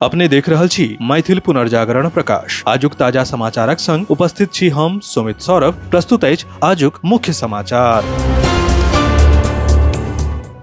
अपने देख रहल छी मैथिल पुनर्जागरण प्रकाश। आजुक ताजा समाचारक संग उपस्थित छी हम सुमित सौरभ। प्रस्तुत अछि आजुक मुख्य समाचार।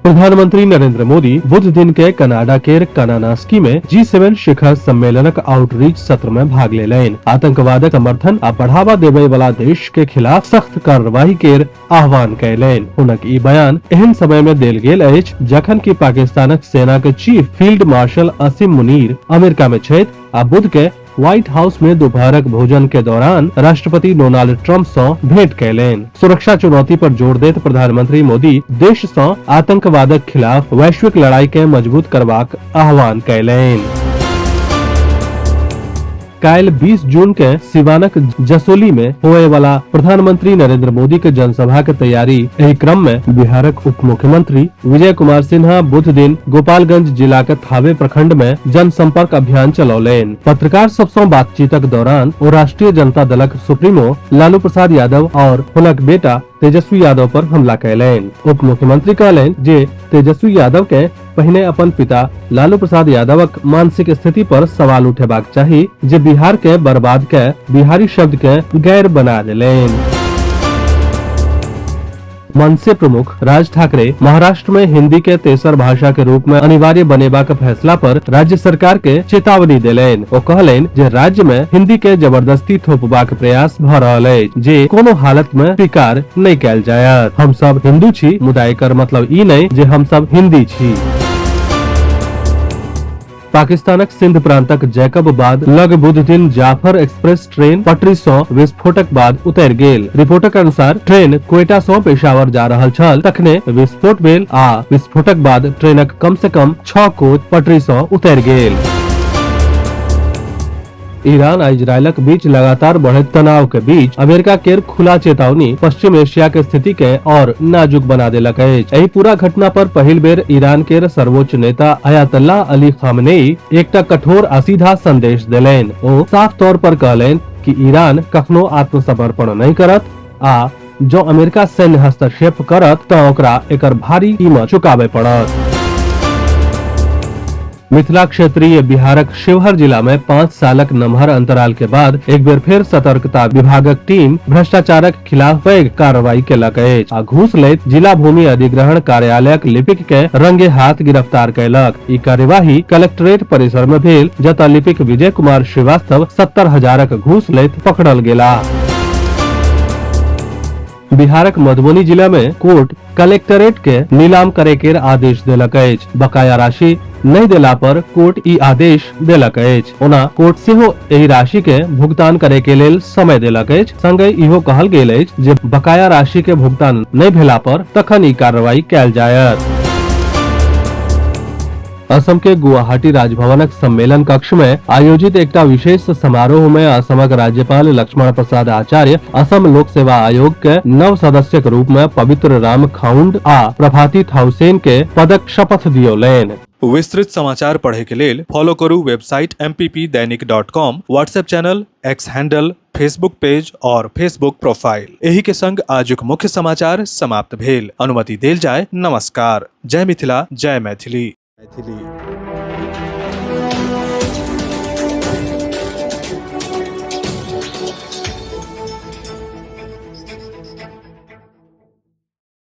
प्रधानमंत्री नरेंद्र मोदी बुध दिन के कनाडा केर कानानास्की में G7 शिखर सम्मेलनक आउटरीच सत्र में भाग लेलनि। आतंकवादक समर्थन आ बढ़ावा देबय वाला देश के खिलाफ सख्त कार्रवाई केर आह्वान कयलनि। हुनक ई बयान एहन समय में देल गेल अछि जखन कि पाकिस्तानक सेना के चीफ फील्ड मार्शल असीम मुनीर अमेरिका में छथि आ बुध के व्हाइट हाउस में दोपहरक भोजन के दौरान राष्ट्रपति डोनाल्ड ट्रंप सँ भेंट कयलनि। सुरक्षा चुनौती पर जोर दैत प्रधानमंत्री मोदी देश सँ आतंकवादक खिलाफ वैश्विक लड़ाई के मजबूत करबाक आह्वान कयलनि। काल्हि 20 जून के सिवानक जसोली में होए वाला प्रधानमंत्री नरेंद्र मोदी के जनसभा के तैयारी एहि क्रम में बिहारक उप मुख्यमंत्री विजय कुमार सिन्हा बुध दिन गोपालगंज जिला के थावे प्रखंड में जनसंपर्क अभियान चलौलनि। पत्रकार सब सँ बातचीतक दौरान ओ राष्ट्रीय जनता दलक सुप्रीमो लालू प्रसाद यादव और हुनक बेटा तेजस्वी यादव पर हमला कयलनि। उप मुख्यमंत्री कहलनि जे तेजस्वी यादव के पहिने अपन पिता लालू प्रसाद यादवक मानसिक स्थिति पर सवाल उठेबाक चाही जे बिहार के बर्बाद के बिहारी शब्द के गैर बना देलनि। मनसे प्रमुख राज ठाकरे महाराष्ट्र में हिंदी के तेसर भाषा के रूप में अनिवार्य बनेबाक फैसला पर राज्य सरकार के चेतावनी देलनि। ओ कहलनि जे राज्य में हिंदी के जबरदस्ती थोपबाक प्रयास भ रहल अछि जे कोनो हालत में स्वीकार नहीं कयल जायत। हम सब हिंदू छी मुदा एकर मतलब ई नहीं जे हम सब हिंदी छी। पाकिस्तानक सिंध प्रांतक जैकबाबाद लग बुध दिन जाफर एक्सप्रेस ट्रेन पटरी सँ विस्फोटक बाद उतरि गेल। रिपोर्टक अनुसार ट्रेन क्वेटा सँ पेशावर जा रहल छल तखने विस्फोट भेल आ विस्फोटक बाद ट्रेनक कम से कम 6 कोच पटरी सँ उतरि गेल। ईरान आ इजरायलक बीच लगातार बढ़ैत तनाव के बीच अमेरिका केर खुला चेतावनी पश्चिम एशिया के स्थिति के और नाजुक बना देलक अछि। एहि पूरा घटना पर पहिल बेर ईरान केर सर्वोच्च नेता अयातुल्लाह अली खामेनेई एकटा कठोर आ सीधा संदेश देलनि। ओ साफ तौर पर कहलनि कि ईरान कखनो आत्मसमर्पण नहीं करत आ जो अमेरिका सैन्य हस्तक्षेप करत तऽ ओकरा एकर भारी कीमत चुकाबे पड़त। मिथिला क्षेत्रीय बिहारक शिवहर जिला में 5 सालक नमहर अंतराल के बाद एक बेर फेर सतर्कता विभागक टीम भ्रष्टाचारक खिलाफ पैघ कार्रवाई केलक अछि आ घूस लैत जिला भूमि अधिग्रहण कार्यालयक लिपिक के रंगे हाथ गिरफ्तार कयलक। ई कार्यवाही कलेक्ट्रेट परिसर में भेल जतऽ लिपिक विजय कुमार श्रीवास्तव 70,000क घूस लैत पकड़ल गेला। बिहारक मधुबनी जिला में कोर्ट कलेक्टरेट के नीलाम करे के आदेश देलक अछि। बकाया राशि नहीं देला पर कोर्ट ई आदेश देलक अछि। ओना कोर्ट सेहो एहि राशि के भुगतान करे के लेल समय देलक अछि। संगे इहो कहल गेल अछि जे बकाया राशि के भुगतान नहीं भेला पर तखन ई कार्रवाई कयल जायत। असम के गुवाहाटी राजभवनक सम्मेलन कक्ष में आयोजित एकटा विशेष समारोह में असमक राज्यपाल लक्ष्मण प्रसाद आचार्य असम लोक सेवा आयोग के नव सदस्यक रूप में पवित्र राम खाउंड आ प्रभाती थाउसेन के पदक शपथ दियौलनि। विस्तृत समाचार पढ़े के लेल फॉलो करू website mppdainik.com, WhatsApp channel, x handle, Facebook page और फेसबुक प्रोफाइल। एही के संग आजुक मुख्य समाचार समाप्त भेल। अनुमति देल जाय। नमस्कार। जय मिथिला, जय मैथिली।